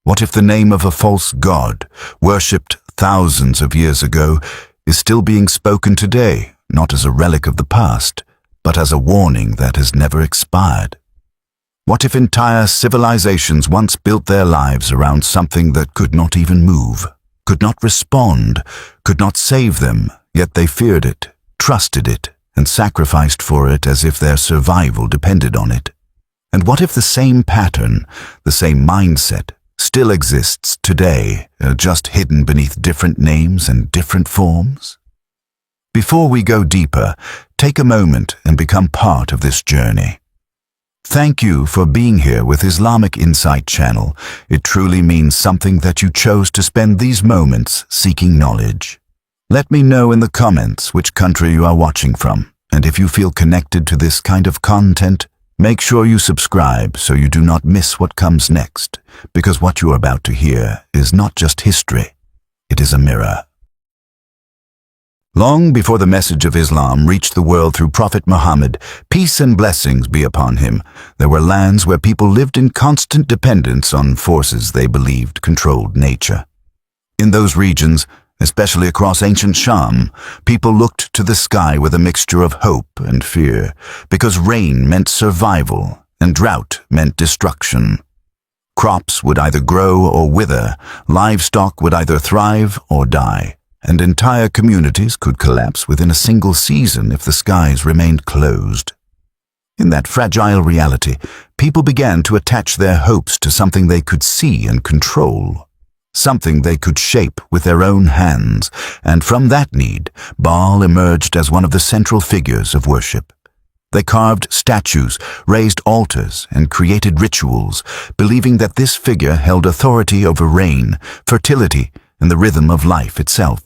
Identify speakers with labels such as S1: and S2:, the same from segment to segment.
S1: What if the name of a false god, worshipped thousands of years ago, is still being spoken today, not as a relic of the past, but as a warning that has never expired? What if entire civilizations once built their lives around something that could not even move, could not respond, could not save them, yet they feared it, trusted it, and sacrificed for it as if their survival depended on it? And what if the same pattern, the same mindset, still exists today, just hidden beneath different names and different forms? Before we go deeper, take a moment and become part of this journey. Thank you for being here with Islamic Insight Channel. It truly means something that you chose to spend these moments seeking knowledge. Let me know in the comments which country you are watching from, and if you feel connected to this kind of content, make sure you subscribe so you do not miss what comes next, because what you are about to hear is not just history, it is a mirror. Long before the message of Islam reached the world through Prophet Muhammad, peace and blessings be upon him, there were lands where people lived in constant dependence on forces they believed controlled nature. In those regions, especially across ancient Sham, people looked to the sky with a mixture of hope and fear, because rain meant survival and drought meant destruction. Crops would either grow or wither, livestock would either thrive or die, and entire communities could collapse within a single season if the skies remained closed. In that fragile reality, people began to attach their hopes to something they could see and control, something they could shape with their own hands, and from that need, Baal emerged as one of the central figures of worship. They carved statues, raised altars, and created rituals, believing that this figure held authority over rain, fertility, and the rhythm of life itself.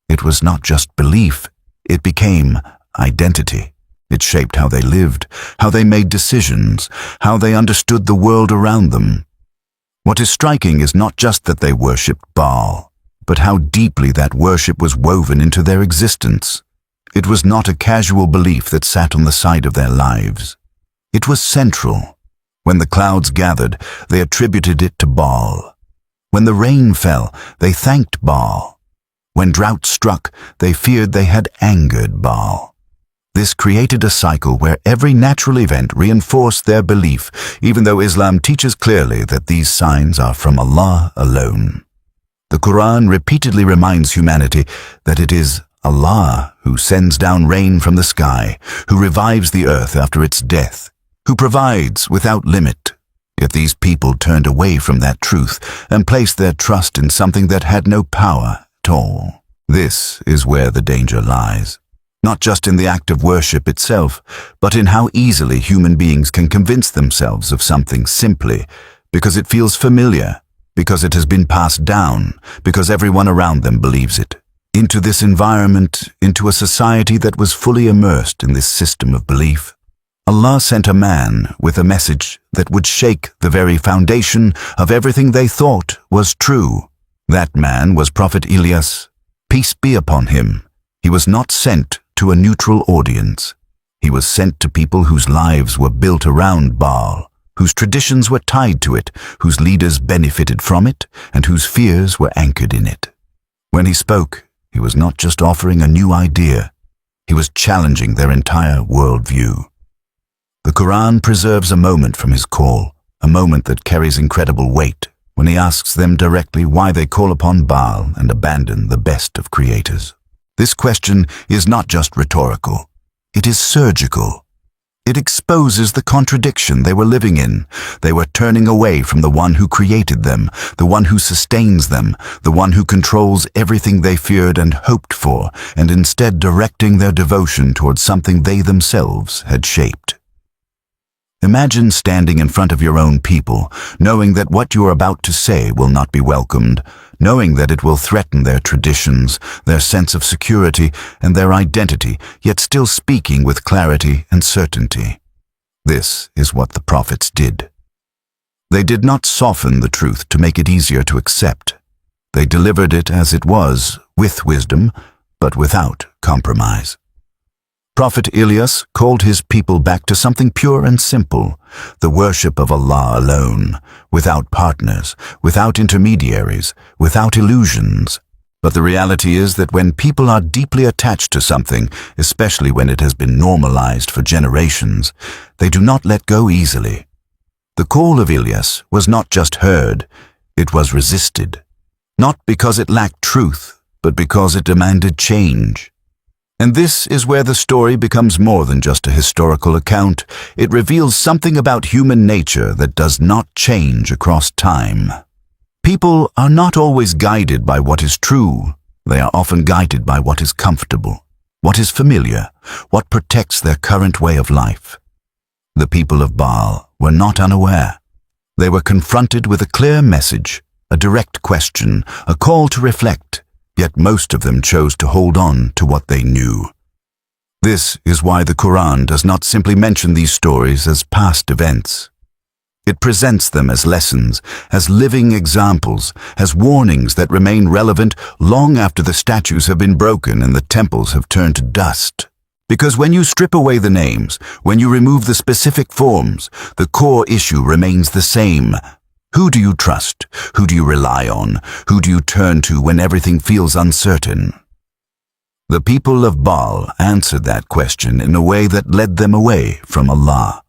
S1: It was not just belief, it became identity. It shaped how they lived, how they made decisions, how they understood the world around them. What is striking is not just that they worshipped Baal, but how deeply that worship was woven into their existence. It was not a casual belief that sat on the side of their lives. It was central. When the clouds gathered, they attributed it to Baal. When the rain fell, they thanked Baal. When drought struck, they feared they had angered Baal. This created a cycle where every natural event reinforced their belief, even though Islam teaches clearly that these signs are from Allah alone. The Quran repeatedly reminds humanity that it is Allah who sends down rain from the sky, who revives the earth after its death, who provides without limit. Yet these people turned away from that truth and placed their trust in something that had no power at all. This is where the danger lies. Not just in the act of worship itself, but in how easily human beings can convince themselves of something simply because it feels familiar, because it has been passed down, because everyone around them believes it. Into this environment, into a society that was fully immersed in this system of belief, Allah sent a man with a message that would shake the very foundation of everything they thought was true. That man was Prophet Elias. Peace be upon him. He was not sent to a neutral audience. He was sent to people whose lives were built around Baal, whose traditions were tied to it, whose leaders benefited from it, and whose fears were anchored in it. When he spoke, he was not just offering a new idea, he was challenging their entire worldview. The Quran preserves a moment from his call, a moment that carries incredible weight, when he asks them directly why they call upon Baal and abandon the best of creators. This question is not just rhetorical, it is surgical. It exposes the contradiction they were living in. They were turning away from the one who created them, the one who sustains them, the one who controls everything they feared and hoped for, and instead directing their devotion towards something they themselves had shaped. Imagine standing in front of your own people, knowing that what you are about to say will not be welcomed, knowing that it will threaten their traditions, their sense of security, and their identity, yet still speaking with clarity and certainty. This is what the prophets did. They did not soften the truth to make it easier to accept. They delivered it as it was, with wisdom, but without compromise. Prophet Elias called his people back to something pure and simple, the worship of Allah alone, without partners, without intermediaries, without illusions. But the reality is that when people are deeply attached to something, especially when it has been normalized for generations, they do not let go easily. The call of Elias was not just heard, it was resisted. Not because it lacked truth, but because it demanded change. And this is where the story becomes more than just a historical account. It reveals something about human nature that does not change across time. People are not always guided by what is true. They are often guided by what is comfortable, what is familiar, what protects their current way of life. The people of Baal were not unaware. They were confronted with a clear message, a direct question, a call to reflect. Yet most of them chose to hold on to what they knew. This is why the Quran does not simply mention these stories as past events. It presents them as lessons, as living examples, as warnings that remain relevant long after the statues have been broken and the temples have turned to dust. Because when you strip away the names, when you remove the specific forms, the core issue remains the same. Who do you trust? Who do you rely on? Who do you turn to when everything feels uncertain? The people of Baal answered that question in a way that led them away from Allah.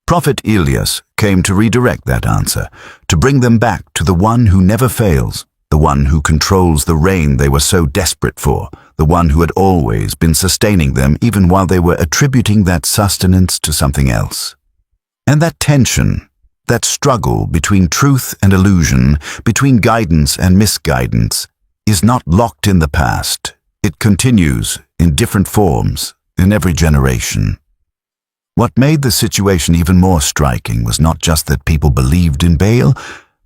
S1: Prophet Elias came to redirect that answer, to bring them back to the one who never fails, the one who controls the rain they were so desperate for, the one who had always been sustaining them even while they were attributing that sustenance to something else. And that tension, that struggle between truth and illusion, between guidance and misguidance, is not locked in the past. It continues in different forms in every generation. What made the situation even more striking was not just that people believed in Baal,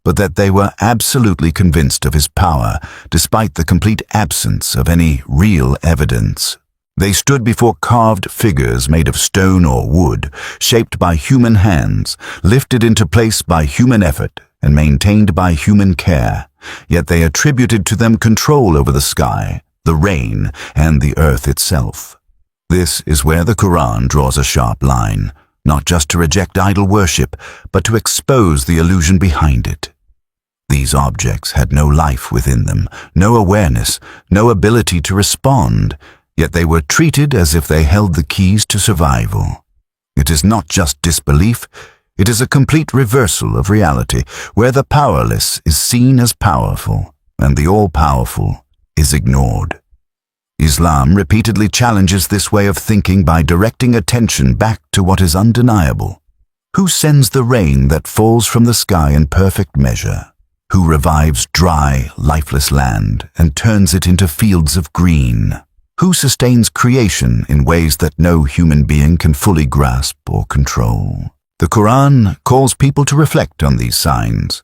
S1: but that they were absolutely convinced of his power, despite the complete absence of any real evidence. They stood before carved figures made of stone or wood, shaped by human hands, lifted into place by human effort, and maintained by human care. Yet they attributed to them control over the sky, the rain, and the earth itself. This is where the Quran draws a sharp line, not just to reject idol worship, but to expose the illusion behind it. These objects had no life within them, no awareness, no ability to respond, yet they were treated as if they held the keys to survival. It is not just disbelief, it is a complete reversal of reality, where the powerless is seen as powerful, and the all-powerful is ignored. Islam repeatedly challenges this way of thinking by directing attention back to what is undeniable. Who sends the rain that falls from the sky in perfect measure? Who revives dry, lifeless land and turns it into fields of green? Who sustains creation in ways that no human being can fully grasp or control? The Quran calls people to reflect on these signs,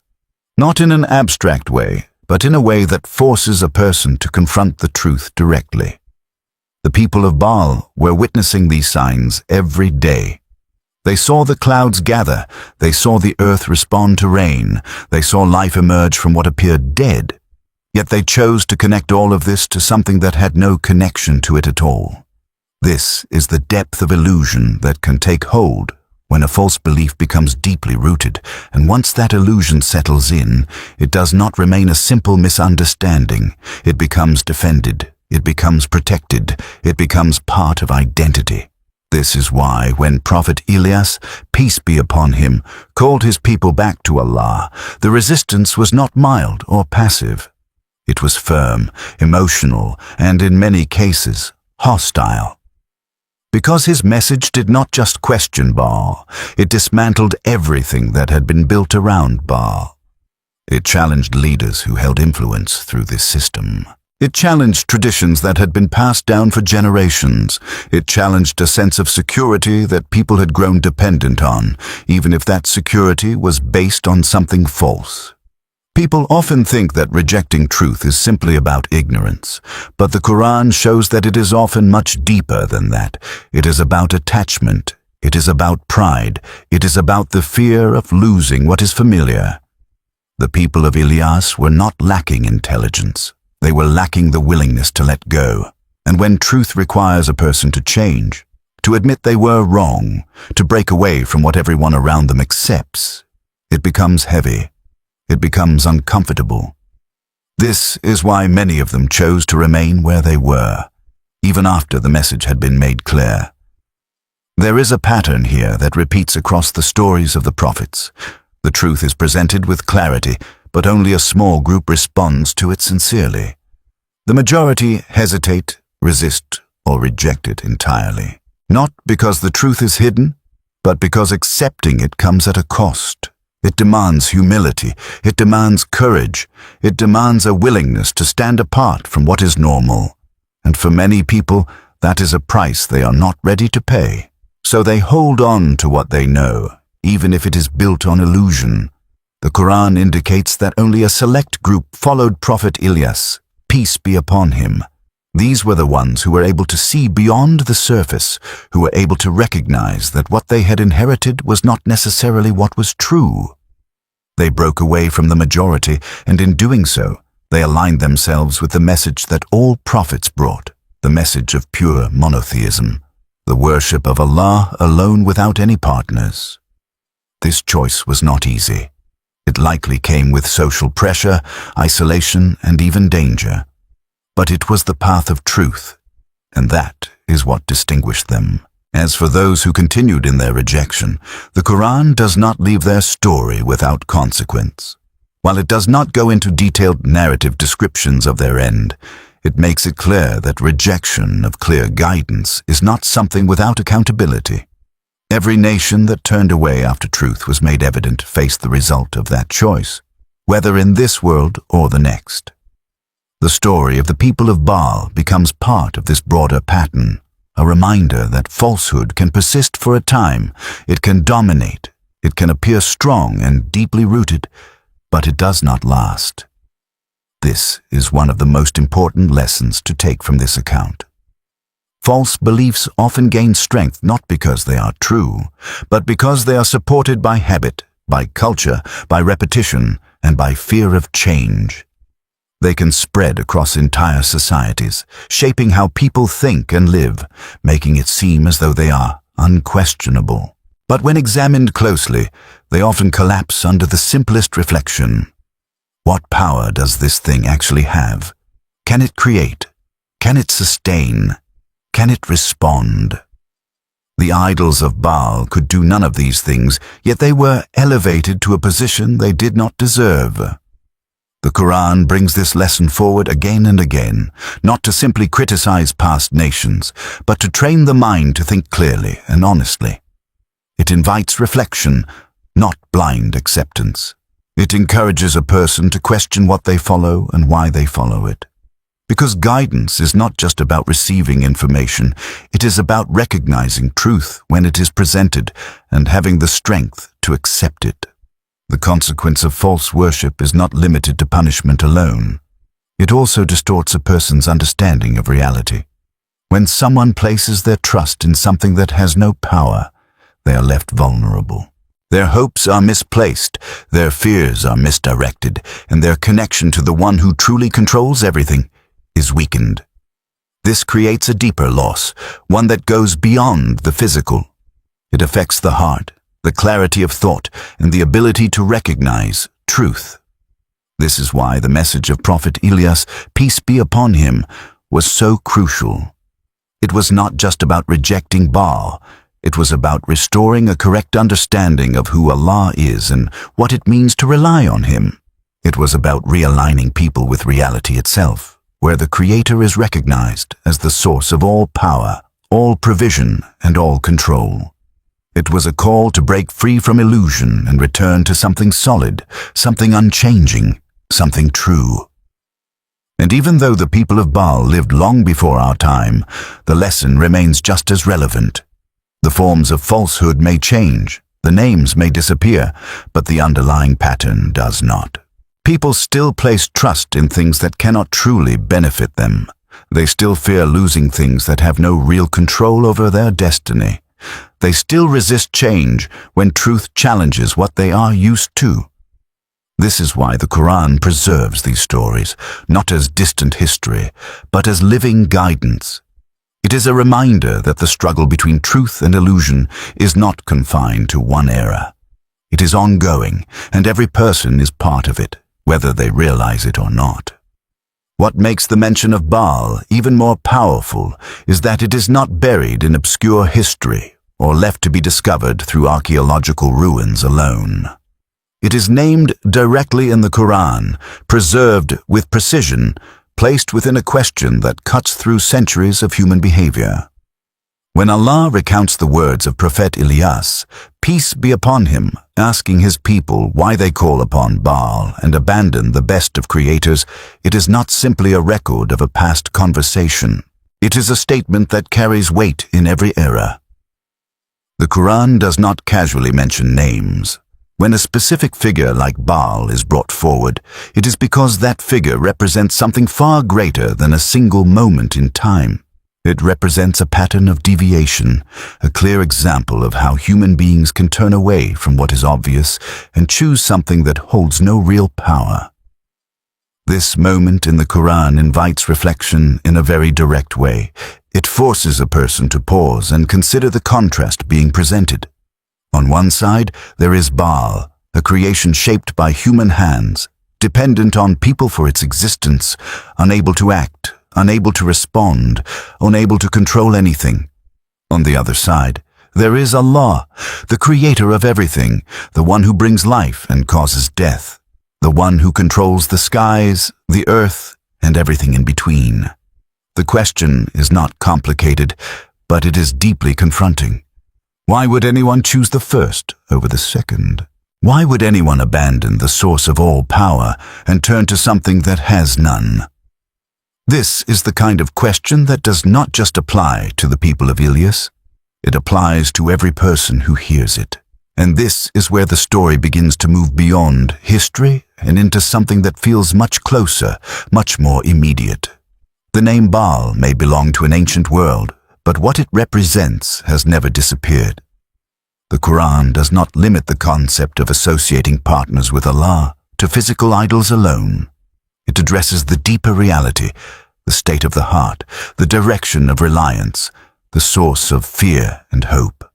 S1: not in an abstract way, but in a way that forces a person to confront the truth directly. The people of Baal were witnessing these signs every day. They saw the clouds gather, they saw the earth respond to rain, they saw life emerge from what appeared dead. Yet they chose to connect all of this to something that had no connection to it at all. This is the depth of illusion that can take hold when a false belief becomes deeply rooted, and once that illusion settles in, it does not remain a simple misunderstanding. It becomes defended, it becomes protected, it becomes part of identity. This is why when Prophet Elias, peace be upon him, called his people back to Allah, the resistance was not mild or passive. It was firm, emotional, and in many cases, hostile. Because his message did not just question Baal, it dismantled everything that had been built around Baal. It challenged leaders who held influence through this system. It challenged traditions that had been passed down for generations. It challenged a sense of security that people had grown dependent on, even if that security was based on something false. People often think that rejecting truth is simply about ignorance, but the Quran shows that it is often much deeper than that. It is about attachment. It is about pride. It is about the fear of losing what is familiar. The people of Elias were not lacking intelligence. They were lacking the willingness to let go. And when truth requires a person to change, to admit they were wrong, to break away from what everyone around them accepts, it becomes heavy. It becomes uncomfortable. This is why many of them chose to remain where they were, even after the message had been made clear. There is a pattern here that repeats across the stories of the prophets. The truth is presented with clarity, but only a small group responds to it sincerely. The majority hesitate, resist, or reject it entirely. Not because the truth is hidden, but because accepting it comes at a cost. It demands humility, it demands courage, it demands a willingness to stand apart from what is normal. And for many people, that is a price they are not ready to pay. So they hold on to what they know, even if it is built on illusion. The Quran indicates that only a select group followed Prophet Ilyas, peace be upon him. These were the ones who were able to see beyond the surface, who were able to recognize that what they had inherited was not necessarily what was true. They broke away from the majority, and in doing so, they aligned themselves with the message that all prophets brought, the message of pure monotheism, the worship of Allah alone without any partners. This choice was not easy. It likely came with social pressure, isolation, and even danger. But it was the path of truth, and that is what distinguished them. As for those who continued in their rejection, the Quran does not leave their story without consequence. While it does not go into detailed narrative descriptions of their end, it makes it clear that rejection of clear guidance is not something without accountability. Every nation that turned away after truth was made evident faced the result of that choice, whether in this world or the next. The story of the people of Baal becomes part of this broader pattern, a reminder that falsehood can persist for a time, it can dominate, it can appear strong and deeply rooted, but it does not last. This is one of the most important lessons to take from this account. False beliefs often gain strength not because they are true, but because they are supported by habit, by culture, by repetition, and by fear of change. They can spread across entire societies, shaping how people think and live, making it seem as though they are unquestionable. But when examined closely, they often collapse under the simplest reflection. What power does this thing actually have? Can it create? Can it sustain? Can it respond? The idols of Baal could do none of these things, yet they were elevated to a position they did not deserve. The Quran brings this lesson forward again and again, not to simply criticize past nations, but to train the mind to think clearly and honestly. It invites reflection, not blind acceptance. It encourages a person to question what they follow and why they follow it. Because guidance is not just about receiving information, it is about recognizing truth when it is presented and having the strength to accept it. The consequence of false worship is not limited to punishment alone. It also distorts a person's understanding of reality. When someone places their trust in something that has no power, they are left vulnerable. Their hopes are misplaced, their fears are misdirected, and their connection to the one who truly controls everything is weakened. This creates a deeper loss, one that goes beyond the physical. It affects the heart, the clarity of thought, and the ability to recognize truth. This is why the message of Prophet Ilyas, peace be upon him, was so crucial. It was not just about rejecting Baal, it was about restoring a correct understanding of who Allah is and what it means to rely on him. It was about realigning people with reality itself, where the Creator is recognized as the source of all power, all provision, and all control. It was a call to break free from illusion and return to something solid, something unchanging, something true. And even though the people of Baal lived long before our time, the lesson remains just as relevant. The forms of falsehood may change, the names may disappear, but the underlying pattern does not. People still place trust in things that cannot truly benefit them. They still fear losing things that have no real control over their destiny. They still resist change when truth challenges what they are used to. This is why the Quran preserves these stories, not as distant history, but as living guidance. It is a reminder that the struggle between truth and illusion is not confined to one era. It is ongoing, and every person is part of it, whether they realize it or not. What makes the mention of Baal even more powerful is that it is not buried in obscure history or left to be discovered through archaeological ruins alone. It is named directly in the Quran, preserved with precision, placed within a question that cuts through centuries of human behavior. When Allah recounts the words of Prophet Elias, peace be upon him, asking his people why they call upon Baal and abandon the best of creators, it is not simply a record of a past conversation. It is a statement that carries weight in every era. The Quran does not casually mention names. When a specific figure like Baal is brought forward, it is because that figure represents something far greater than a single moment in time. It represents a pattern of deviation, a clear example of how human beings can turn away from what is obvious and choose something that holds no real power. This moment in the Quran invites reflection in a very direct way. It forces a person to pause and consider the contrast being presented. On one side, there is Baal, a creation shaped by human hands, dependent on people for its existence, unable to act, unable to respond, unable to control anything. On the other side, there is Allah, the creator of everything, the one who brings life and causes death, the one who controls the skies, the earth, and everything in between. The question is not complicated, but it is deeply confronting. Why would anyone choose the first over the second? Why would anyone abandon the source of all power and turn to something that has none? This is the kind of question that does not just apply to the people of Elias. It applies to every person who hears it. And this is where the story begins to move beyond history and into something that feels much closer, much more immediate. The name Baal may belong to an ancient world, but what it represents has never disappeared. The Quran does not limit the concept of associating partners with Allah to physical idols alone. It addresses the deeper reality, the state of the heart, the direction of reliance, the source of fear and hope.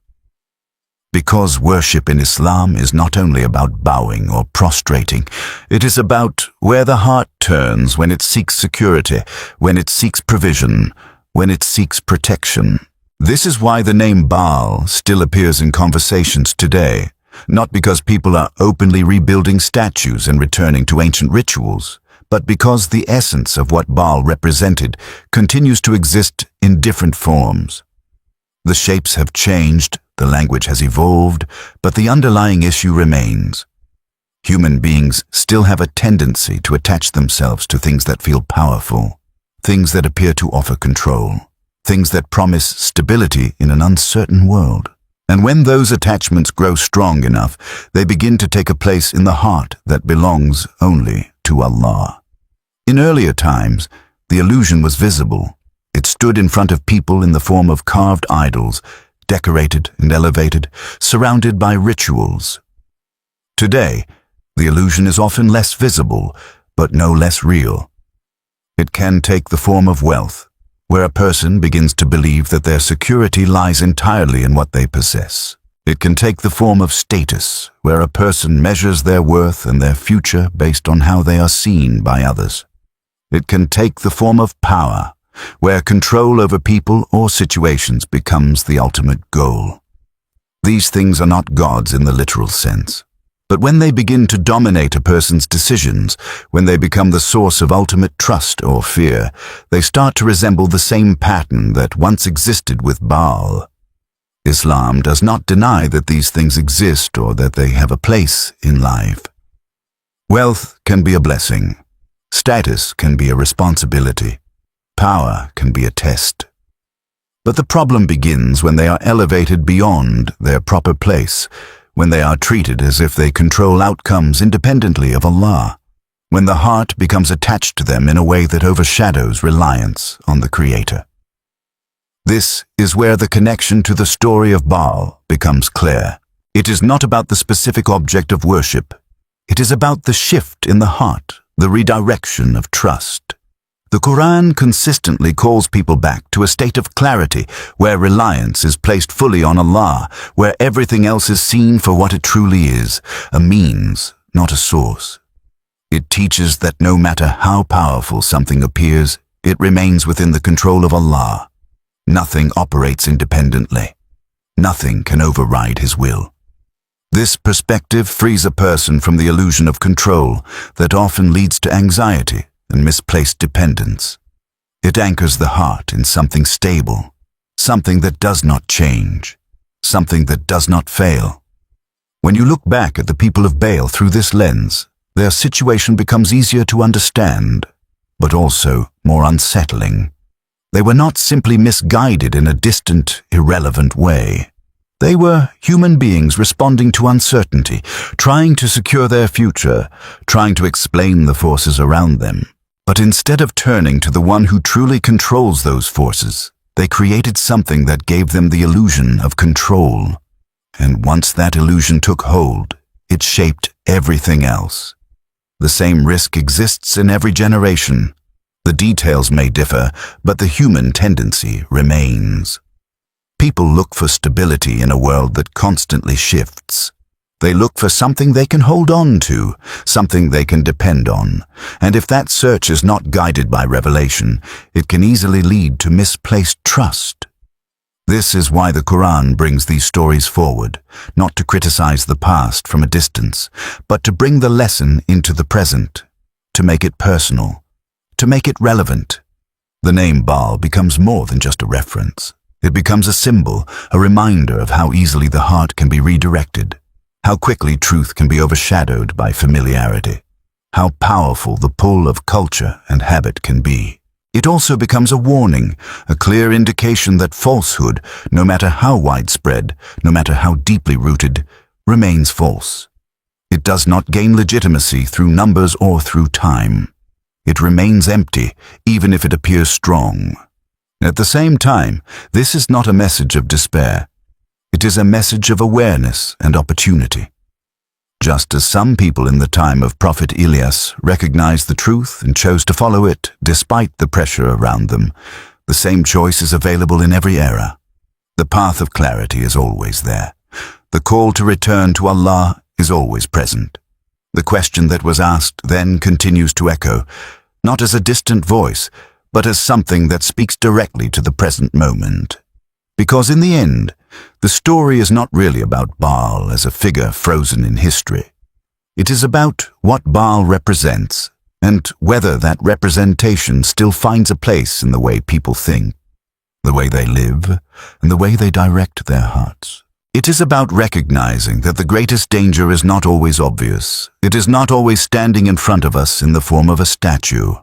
S1: Because worship in Islam is not only about bowing or prostrating, it is about where the heart turns when it seeks security, when it seeks provision, when it seeks protection. This is why the name Baal still appears in conversations today, not because people are openly rebuilding statues and returning to ancient rituals, but because the essence of what Baal represented continues to exist in different forms. The shapes have changed, the language has evolved, but the underlying issue remains. Human beings still have a tendency to attach themselves to things that feel powerful, things that appear to offer control, things that promise stability in an uncertain world. And when those attachments grow strong enough, they begin to take a place in the heart that belongs only to Allah. In earlier times, the illusion was visible. It stood in front of people in the form of carved idols, decorated and elevated, surrounded by rituals. Today, the illusion is often less visible, but no less real. It can take the form of wealth, where a person begins to believe that their security lies entirely in what they possess. It can take the form of status, where a person measures their worth and their future based on how they are seen by others. It can take the form of power, where control over people or situations becomes the ultimate goal. These things are not gods in the literal sense. But when they begin to dominate a person's decisions, when they become the source of ultimate trust or fear, they start to resemble the same pattern that once existed with Baal. Islam does not deny that these things exist or that they have a place in life. Wealth can be a blessing. Status can be a responsibility. Power can be a test. But the problem begins when they are elevated beyond their proper place, when they are treated as if they control outcomes independently of Allah, when the heart becomes attached to them in a way that overshadows reliance on the Creator. This is where the connection to the story of Baal becomes clear. It is not about the specific object of worship. It is about the shift in the heart, the redirection of trust. The Quran consistently calls people back to a state of clarity where reliance is placed fully on Allah, where everything else is seen for what it truly is, a means, not a source. It teaches that no matter how powerful something appears, it remains within the control of Allah. Nothing operates independently. Nothing can override His will. This perspective frees a person from the illusion of control that often leads to anxiety and misplaced dependence. It anchors the heart in something stable, something that does not change, something that does not fail. When you look back at the people of Baal through this lens, their situation becomes easier to understand, but also more unsettling. They were not simply misguided in a distant, irrelevant way. They were human beings responding to uncertainty, trying to secure their future, trying to explain the forces around them. But instead of turning to the one who truly controls those forces, they created something that gave them the illusion of control. And once that illusion took hold, it shaped everything else. The same risk exists in every generation. The details may differ, but the human tendency remains. People look for stability in a world that constantly shifts. They look for something they can hold on to, something they can depend on. And if that search is not guided by revelation, it can easily lead to misplaced trust. This is why the Quran brings these stories forward, not to criticize the past from a distance, but to bring the lesson into the present, to make it personal, to make it relevant. The name Baal becomes more than just a reference. It becomes a symbol, a reminder of how easily the heart can be redirected, how quickly truth can be overshadowed by familiarity, how powerful the pull of culture and habit can be. It also becomes a warning, a clear indication that falsehood, no matter how widespread, no matter how deeply rooted, remains false. It does not gain legitimacy through numbers or through time. It remains empty, even if it appears strong. At the same time, this is not a message of despair. It is a message of awareness and opportunity. Just as some people in the time of Prophet Elias recognized the truth and chose to follow it despite the pressure around them, the same choice is available in every era. The path of clarity is always there. The call to return to Allah is always present. The question that was asked then continues to echo, not as a distant voice, but as something that speaks directly to the present moment. Because in the end, the story is not really about Baal as a figure frozen in history. It is about what Baal represents, and whether that representation still finds a place in the way people think, the way they live, and the way they direct their hearts. It is about recognizing that the greatest danger is not always obvious. It is not always standing in front of us in the form of a statue.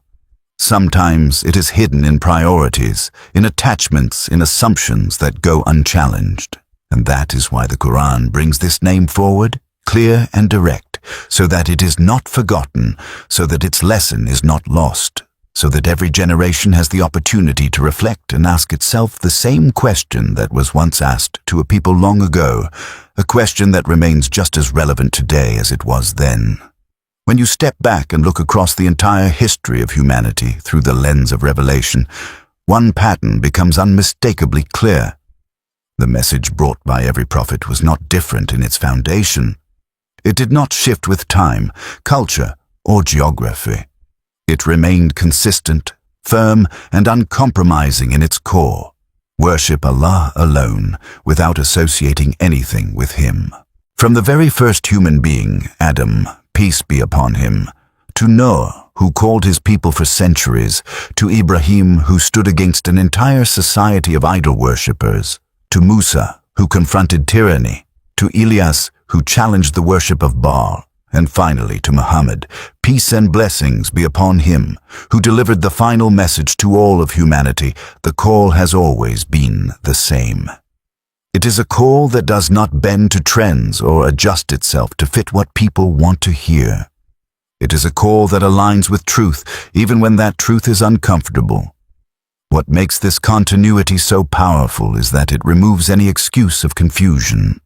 S1: Sometimes it is hidden in priorities, in attachments, in assumptions that go unchallenged. And that is why the Quran brings this name forward, clear and direct, so that it is not forgotten, so that its lesson is not lost, so that every generation has the opportunity to reflect and ask itself the same question that was once asked to a people long ago, a question that remains just as relevant today as it was then. When you step back and look across the entire history of humanity through the lens of revelation, one pattern becomes unmistakably clear. The message brought by every prophet was not different in its foundation. It did not shift with time, culture, or geography. It remained consistent, firm, and uncompromising in its core. Worship Allah alone, without associating anything with Him. From the very first human being, Adam, peace be upon him, to Noah, who called his people for centuries, to Ibrahim, who stood against an entire society of idol worshippers, to Musa, who confronted tyranny, to Elias, who challenged the worship of Baal, and finally to Muhammad, peace and blessings be upon him, who delivered the final message to all of humanity. The call has always been the same. It is a call that does not bend to trends or adjust itself to fit what people want to hear. It is a call that aligns with truth, even when that truth is uncomfortable. What makes this continuity so powerful is that it removes any excuse of confusion.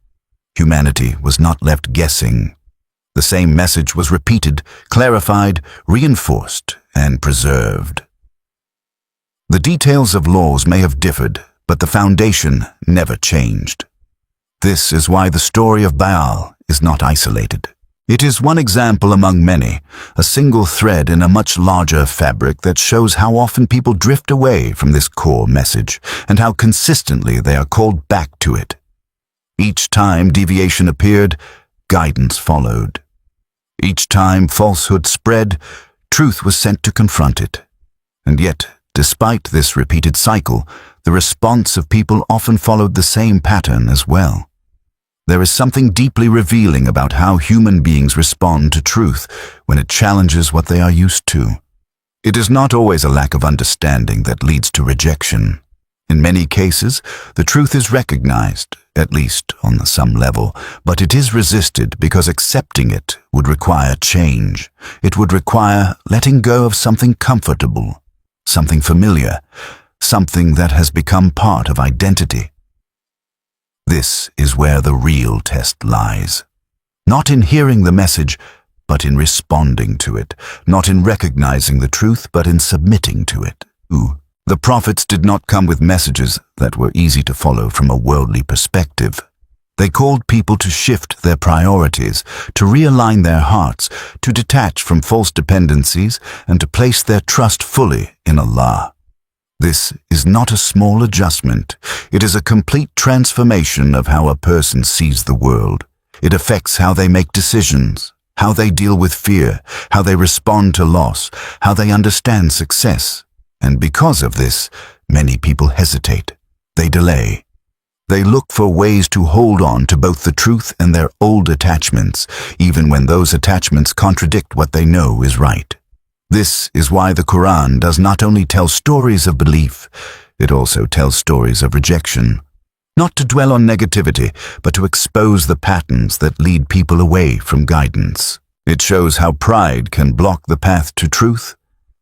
S1: Humanity was not left guessing. The same message was repeated, clarified, reinforced, and preserved. The details of laws may have differed, but the foundation never changed. This is why the story of Baal is not isolated. It is one example among many, a single thread in a much larger fabric that shows how often people drift away from this core message and how consistently they are called back to it. Each time deviation appeared, guidance followed. Each time falsehood spread, truth was sent to confront it. And yet, despite this repeated cycle, the response of people often followed the same pattern as well. There is something deeply revealing about how human beings respond to truth when it challenges what they are used to. It is not always a lack of understanding that leads to rejection. In many cases, the truth is recognized, at least on some level, but it is resisted because accepting it would require change. It would require letting go of something comfortable, something familiar, something that has become part of identity. This is where the real test lies. Not in hearing the message, but in responding to it. Not in recognizing the truth, but in submitting to it. The prophets did not come with messages that were easy to follow from a worldly perspective. They called people to shift their priorities, to realign their hearts, to detach from false dependencies, and to place their trust fully in Allah. This is not a small adjustment. It is a complete transformation of how a person sees the world. It affects how they make decisions, how they deal with fear, how they respond to loss, how they understand success. And because of this, many people hesitate. They delay. They look for ways to hold on to both the truth and their old attachments, even when those attachments contradict what they know is right. This is why the Quran does not only tell stories of belief, it also tells stories of rejection. Not to dwell on negativity, but to expose the patterns that lead people away from guidance. It shows how pride can block the path to truth,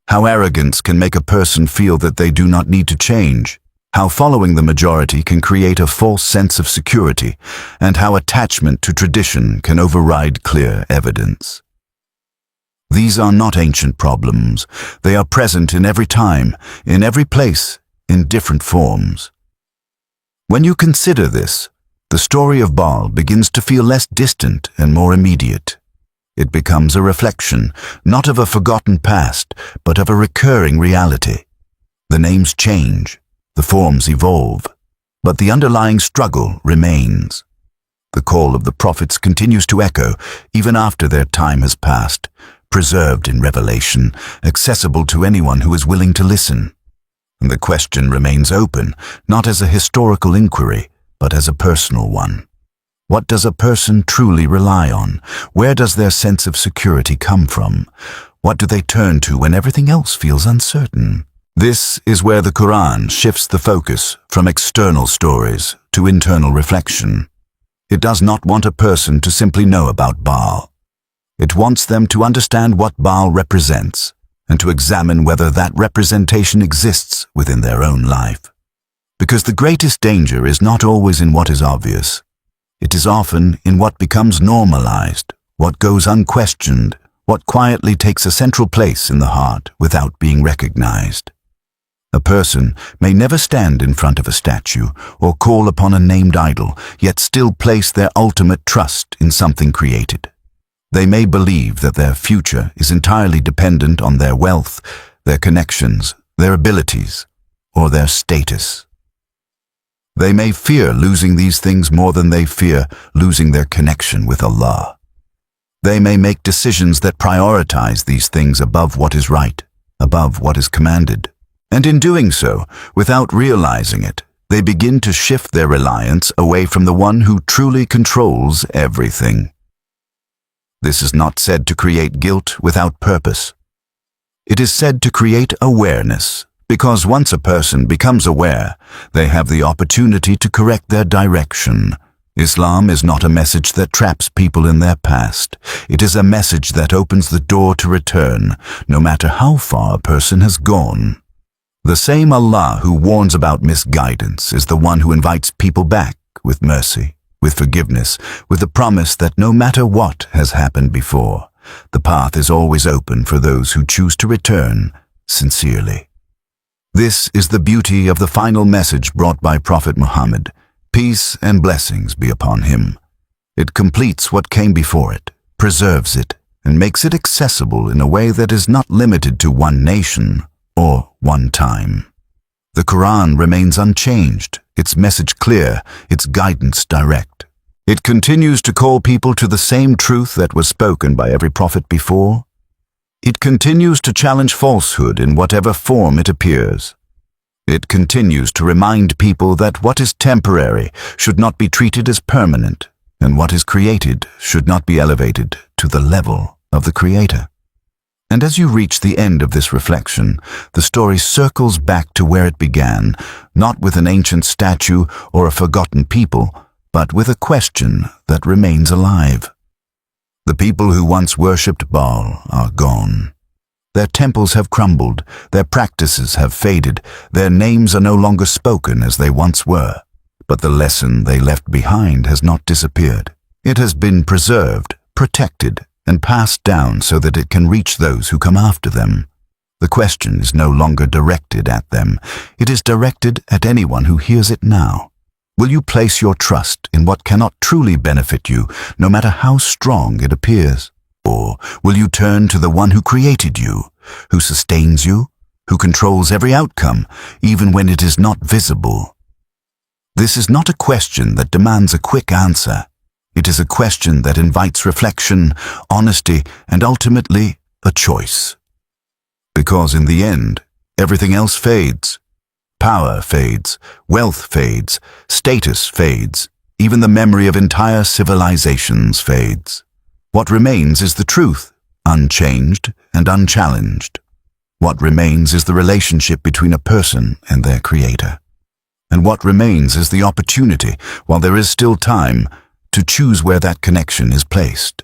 S1: how arrogance can make a person feel that they do not need to change, how following the majority can create a false sense of security, and how attachment to tradition can override clear evidence. These are not ancient problems. They are present in every time, in every place, in different forms. When you consider this, the story of Baal begins to feel less distant and more immediate. It becomes a reflection, not of a forgotten past, but of a recurring reality. The names change, the forms evolve, but the underlying struggle remains. The call of the prophets continues to echo, even after their time has passed, preserved in revelation, accessible to anyone who is willing to listen. And the question remains open, not as a historical inquiry, but as a personal one. What does a person truly rely on? Where does their sense of security come from? What do they turn to when everything else feels uncertain? This is where the Quran shifts the focus from external stories to internal reflection. It does not want a person to simply know about Baal. It wants them to understand what Baal represents and to examine whether that representation exists within their own life. Because the greatest danger is not always in what is obvious. It is often in what becomes normalized, what goes unquestioned, what quietly takes a central place in the heart without being recognized. A person may never stand in front of a statue or call upon a named idol, yet still place their ultimate trust in something created. They may believe that their future is entirely dependent on their wealth, their connections, their abilities, or their status. They may fear losing these things more than they fear losing their connection with Allah. They may make decisions that prioritize these things above what is right, above what is commanded. And in doing so, without realizing it, they begin to shift their reliance away from the one who truly controls everything. This is not said to create guilt without purpose. It is said to create awareness, because once a person becomes aware, they have the opportunity to correct their direction. Islam is not a message that traps people in their past. It is a message that opens the door to return, no matter how far a person has gone. The same Allah who warns about misguidance is the one who invites people back with mercy. with forgiveness, with the promise that no matter what has happened before, the path is always open for those who choose to return sincerely. This is the beauty of the final message brought by Prophet Muhammad. Peace and blessings be upon him. It completes what came before it, preserves it, and makes it accessible in a way that is not limited to one nation or one time. The Quran remains unchanged, its message clear, its guidance direct. It continues to call people to the same truth that was spoken by every prophet before. It continues to challenge falsehood in whatever form it appears. It continues to remind people that what is temporary should not be treated as permanent, and what is created should not be elevated to the level of the Creator. And as you reach the end of this reflection, the story circles back to where it began, not with an ancient statue or a forgotten people, but with a question that remains alive. The people who once worshipped Baal are gone. Their temples have crumbled, their practices have faded, their names are no longer spoken as they once were. But the lesson they left behind has not disappeared. It has been preserved, protected, and passed down so that it can reach those who come after them. The question is no longer directed at them. It is directed at anyone who hears it now. Will you place your trust in what cannot truly benefit you, no matter how strong it appears? Or will you turn to the one who created you, who sustains you, who controls every outcome, even when it is not visible? This is not a question that demands a quick answer. It is a question that invites reflection, honesty, and ultimately a choice. Because in the end, everything else fades. Power fades, wealth fades, status fades, even the memory of entire civilizations fades. What remains is the truth, unchanged and unchallenged. What remains is the relationship between a person and their Creator. And what remains is the opportunity, while there is still time, to choose where that connection is placed.